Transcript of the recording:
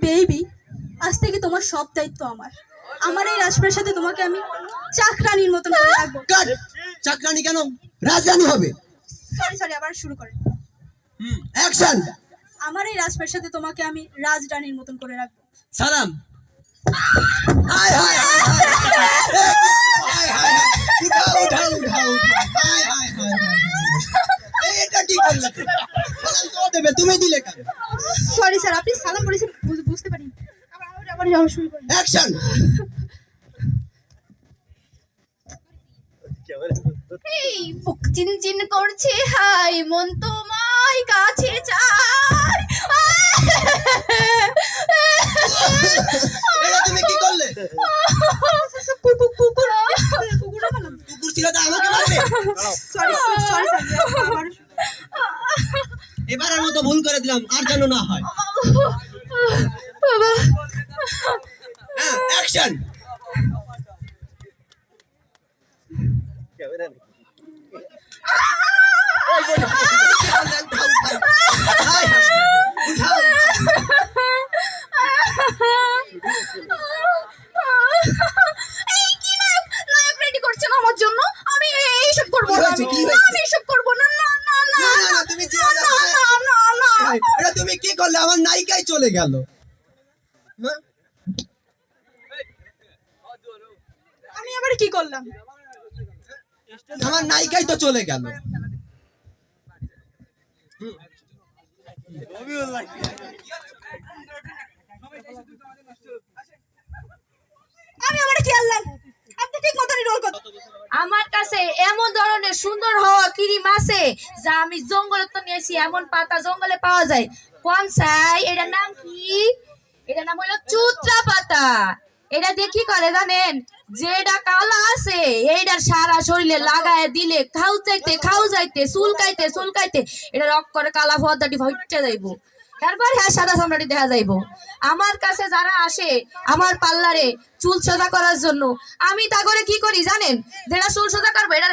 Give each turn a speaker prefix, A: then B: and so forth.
A: Baby, আজ থেকে তোমার সব দায়িত্ব আমার। আমার এই রাজপ্রাসাদে তোমাকে আমি চাকরানীর মতন করে রাখবো।
B: কাট। চাকরানী কেন, রাজরানী হবে।
A: সরি আবার শুরু করেন।
B: অ্যাকশন।
A: আমার এই রাজপ্রাসাদে তোমাকে আমি রাজরানীর মতন করে রাখবো।
B: সালাম। হায় হায় হায় হায় হায় হায়, উঠাও উঠাও উঠাও উঠাও। হায় হায় হায় হায়, এটা কি করলে? সালাম তো দেবে, তুমি দিলে কেন?
A: সরি স্যার, আপনি সালাম বলেছেন বুঝতে পারিনি। আবার শুরু করেন।
B: অ্যাকশন।
A: এই বুক চিনচিন করছে, হাই মন তোমায় কাছে চায়।
B: এটা তুমি কি করলে?
A: কুকুর
B: ছিল তো আমাকে মারবে।
A: সরি স্যার, আবার
B: এবারের মতো ভুল করে দিলাম, আর যেন না হয়।
A: বাবা।
B: অ্যাকশন।
A: আমার জন্য আমি এইসব করবো না, আমি এইসব করবো না। না না না
B: না, তুমি যেও না।
A: না না না।
B: এটা তুমি কি করলে? আমার নায়িকাই চলে গেল। হ্যাঁ?
A: আমি আবার কি করলাম?
B: আমার নায়িকাই তো চলে গেল।
A: আমি আবার কি আনলাম? আপনি ঠিক মতনই রোল করতে।
C: আমার কাছে এমন ধরনের সুন্দর হওয়া ক্রিম আছে যা আমি জঙ্গলে তো নিয়েছি, এমন পাতা জঙ্গলে পাওয়া যায়। কোন চাই? এটার নাম কি? এটার নাম হলো চুত্রা পাতা। এটা দেখি করে জানেন, যেটা কালা আছে এইটার সারা শরীরে লাগায় দিলে খাও যাইতে চুলকাইতে এটা রক করে কালা পর্দাটি ভইটে যাইবো। তারপর হ্যাঁ সাদা চামড়াটি দেখা যাইবো। আমার কাছে যারা আসে আমার পার্লারে চুল সোজা করার জন্য, আমি তা করে কি করি জানেন? যেটা চুল সোজা করবো এটা